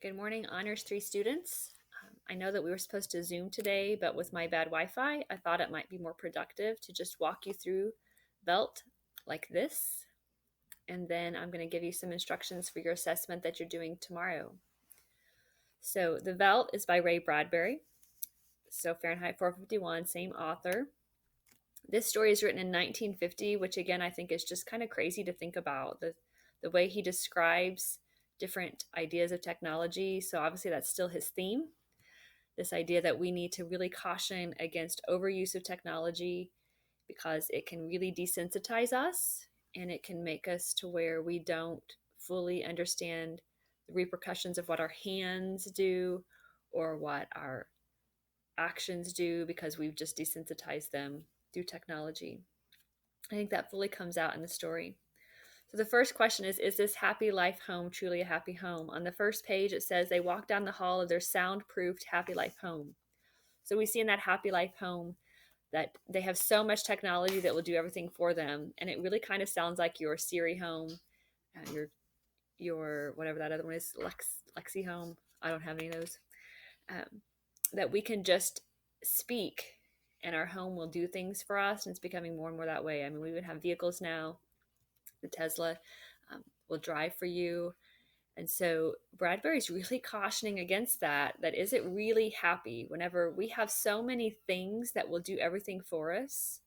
Good morning, Honors 3 students. I know that we were supposed to Zoom today, but with my bad Wi-Fi, I thought it might be more productive to just walk you through Veldt like this, and then I'm going to give you some instructions for your assessment that you're doing tomorrow. So the Veldt is by Ray Bradbury. So Fahrenheit 451, same author. This story is written in 1950, which again I think is just kind of crazy to think about the way he describes different ideas of technology. So obviously that's still his theme. This idea that we need to really caution against overuse of technology because it can really desensitize us and it can make us to where we don't fully understand the repercussions of what our hands do or what our actions do because we've just desensitized them through technology. I think that fully comes out in the story. So the first question is this happy life home truly a happy home? On the first page, it says they walk down the hall of their soundproofed happy life home. So we see in that happy life home that they have so much technology that will do everything for them. And it really kind of sounds like your Siri home, your whatever that other one is, Lexi home. I don't have any of those. That we can just speak and our home will do things for us. And it's becoming more and more that way. I mean, we even have vehicles now. The Tesla will drive for you. And so Bradbury's really cautioning against that is it really happy whenever we have so many things that will do everything for us?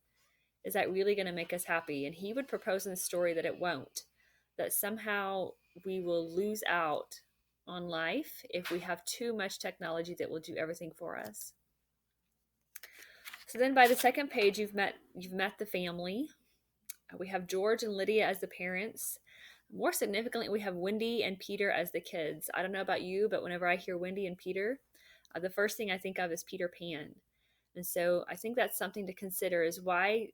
Is that really going to make us happy? And he would propose in the story that it won't, that somehow we will lose out on life if we have too much technology that will do everything for us. So then by the second page, you've met the family. We have George and Lydia as the parents. More significantly, we have Wendy and Peter as the kids. I don't know about you, but whenever I hear Wendy and Peter, the first thing I think of is Peter Pan. And so I think that's something to consider is why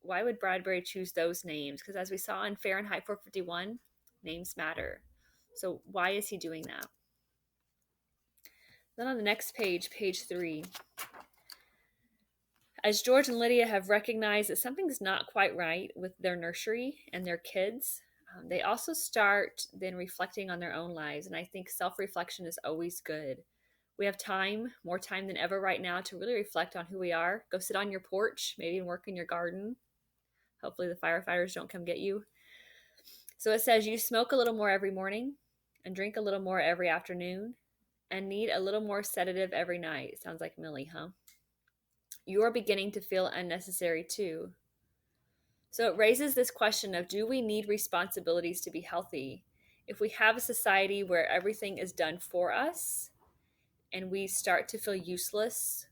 would Bradbury choose those names? Because as we saw in Fahrenheit 451, names matter. So why is he doing that? Then on the next page, page 3, as George and Lydia have recognized that something's not quite right with their nursery and their kids, they also start then reflecting on their own lives. And I think self-reflection is always good. We have time, more time than ever right now, to really reflect on who we are. Go sit on your porch, maybe work in your garden. Hopefully the firefighters don't come get you. So it says you smoke a little more every morning and drink a little more every afternoon and need a little more sedative every night. Sounds like Millie, huh? You're beginning to feel unnecessary too. So it raises this question of, do we need responsibilities to be healthy? If we have a society where everything is done for us and we start to feel useless,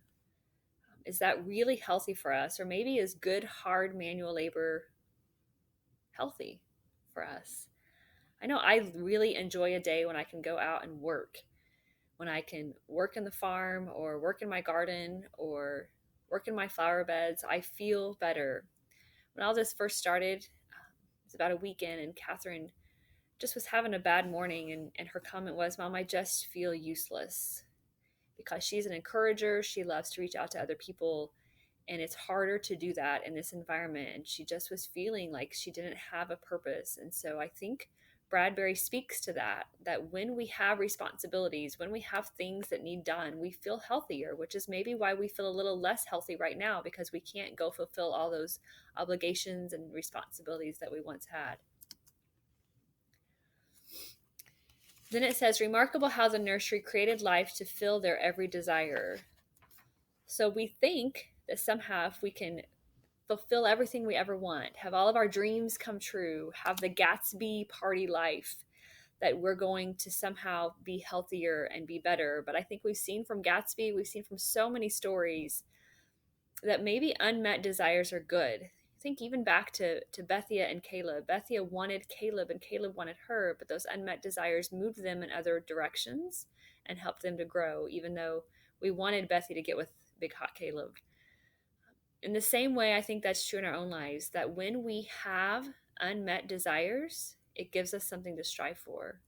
is that really healthy for us? Or maybe is good, hard manual labor healthy for us? I know I really enjoy a day when I can go out and work, when I can work in the farm or work in my garden or work in my flower beds. I feel better. When all this first started, it was about a weekend, and Catherine just was having a bad morning, and her comment was, Mom, I just feel useless. Because she's an encourager, she loves to reach out to other people, and it's harder to do that in this environment. And she just was feeling like she didn't have a purpose. And so I think Bradbury speaks to that when we have responsibilities, when we have things that need done, we feel healthier, which is maybe why we feel a little less healthy right now, because we can't go fulfill all those obligations and responsibilities that we once had. Then it says, remarkable how the nursery created life to fill their every desire. So we think that somehow if we can fulfill everything we ever want, have all of our dreams come true, have the Gatsby party life, that we're going to somehow be healthier and be better. But I think we've seen from Gatsby, we've seen from so many stories that maybe unmet desires are good. Think even back to Bethia and Caleb. Bethia wanted Caleb and Caleb wanted her, but those unmet desires moved them in other directions and helped them to grow, even though we wanted Bethia to get with big hot Caleb. In the same way, I think that's true in our own lives, that when we have unmet desires, it gives us something to strive for.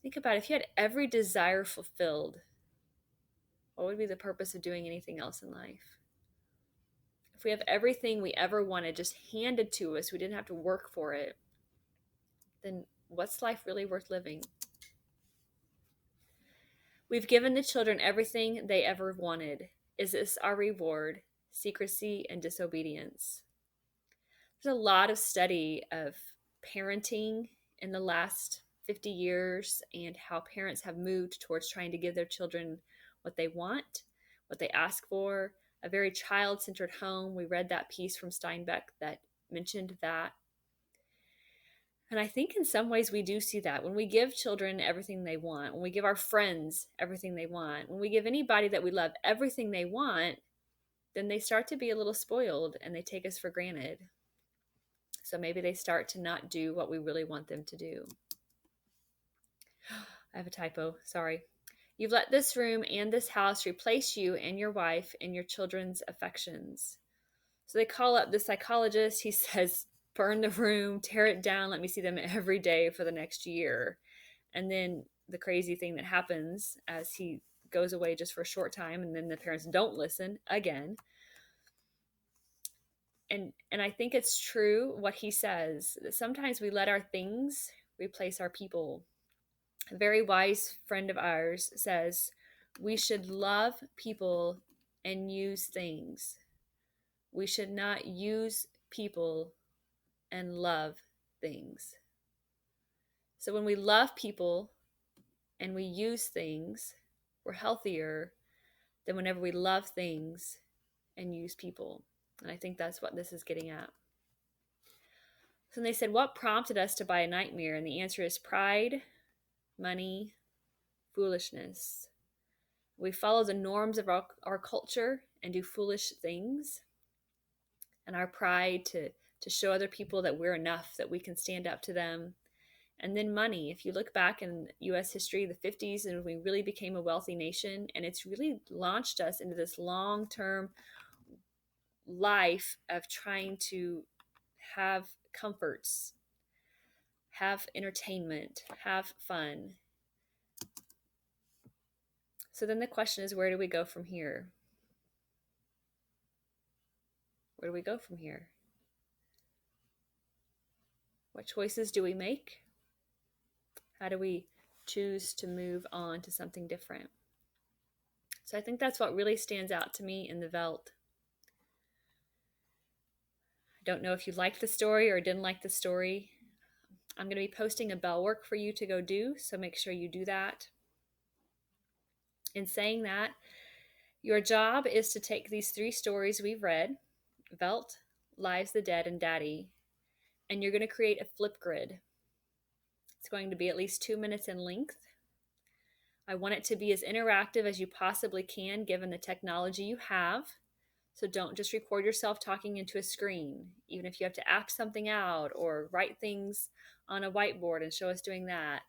Think about it. If you had every desire fulfilled, what would be the purpose of doing anything else in life? If we have everything we ever wanted just handed to us, we didn't have to work for it, then what's life really worth living? We've given the children everything they ever wanted. Is this our reward? Secrecy and disobedience. There's a lot of study of parenting in the last 50 years and how parents have moved towards trying to give their children what they want, what they ask for, a very child centered home. We read that piece from Steinbeck that mentioned that. And I think in some ways we do see that when we give children everything they want, when we give our friends everything they want, when we give anybody that we love everything they want, then they start to be a little spoiled and they take us for granted. So maybe they start to not do what we really want them to do. I have a typo, sorry. You've let this room and this house replace you and your wife and your children's affections. So they call up the psychologist. He says, burn the room, tear it down, let me see them every day for the next year. And then the crazy thing that happens as he goes away just for a short time, and then the parents don't listen again. And I think it's true what he says, that sometimes we let our things replace our people. A very wise friend of ours says, we should love people and use things. We should not use people and love things. So when we love people and we use things, we're healthier than whenever we love things and use people. And I think that's what this is getting at. So they said, what prompted us to buy a nightmare? And the answer is pride, money, foolishness. We follow the norms of our culture and do foolish things. And our pride to show other people that we're enough, that we can stand up to them. And then money. If you look back in U.S. history, the 50s, and we really became a wealthy nation, and it's really launched us into this long-term life of trying to have comforts, have entertainment, have fun. So then the question is, where do we go from here? Where do we go from here? What choices do we make? How do we choose to move on to something different? So I think that's what really stands out to me in the Veldt. I don't know if you liked the story or didn't like the story. I'm going to be posting a bell work for you to go do, so make sure you do that. In saying that, your job is to take these 3 stories we've read, Veldt, Lives, the Dead, and Daddy, and you're going to create a Flipgrid. It's going to be at least 2 minutes in length. I want it to be as interactive as you possibly can given the technology you have. So don't just record yourself talking into a screen, even if you have to act something out or write things on a whiteboard and show us doing that.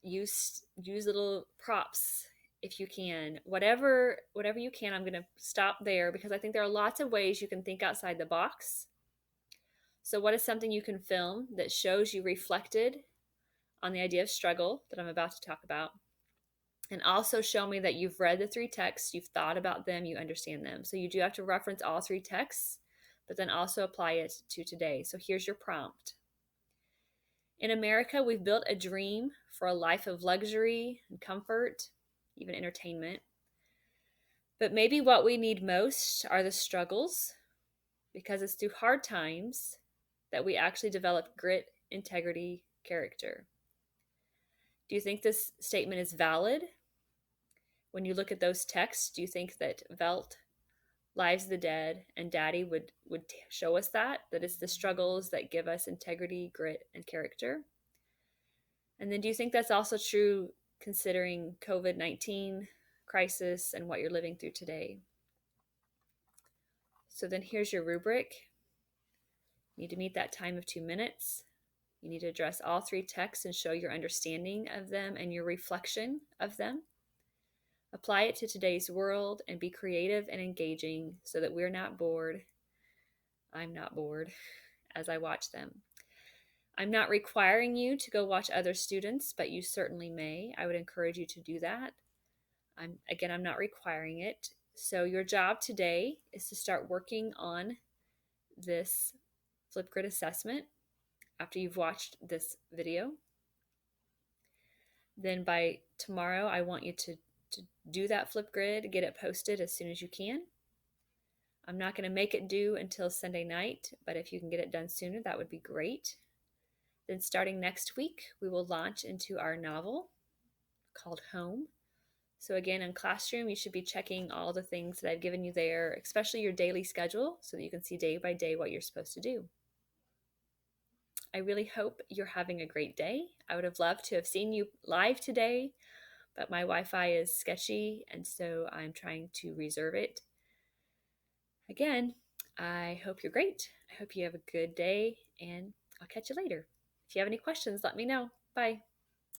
Use little props if you can. Whatever you can. I'm going to stop there because I think there are lots of ways you can think outside the box. So what is something you can film that shows you reflected on the idea of struggle that I'm about to talk about? And also show me that you've read the 3 texts, you've thought about them, you understand them. So you do have to reference all 3 texts, but then also apply it to today. So here's your prompt. In America, we've built a dream for a life of luxury and comfort, even entertainment. But maybe what we need most are the struggles, because it's through hard times that we actually develop grit, integrity, character. Do you think this statement is valid? When you look at those texts, do you think that Veldt, Lives of the Dead, and Daddy would show us that it's the struggles that give us integrity, grit, and character? And then do you think that's also true considering COVID-19 crisis and what you're living through today? So then here's your rubric. You need to meet that time of 2 minutes. You need to address all 3 texts and show your understanding of them and your reflection of them. Apply it to today's world and be creative and engaging so that we're not bored. I'm not bored as I watch them. I'm not requiring you to go watch other students, but you certainly may. I would encourage you to do that. I'm not requiring it. So your job today is to start working on this Flipgrid assessment after you've watched this video. Then by tomorrow, I want you to do that Flipgrid, get it posted as soon as you can. I'm not going to make it due until Sunday night, but if you can get it done sooner, that would be great. Then, starting next week, we will launch into our novel called Home. So, again, in Classroom, you should be checking all the things that I've given you there, especially your daily schedule, so that you can see day by day what you're supposed to do. I really hope you're having a great day. I would have loved to have seen you live today, but my Wi Fi is sketchy, and so I'm trying to reserve it. Again, I hope you're great. I hope you have a good day, and I'll catch you later. If you have any questions, let me know. Bye.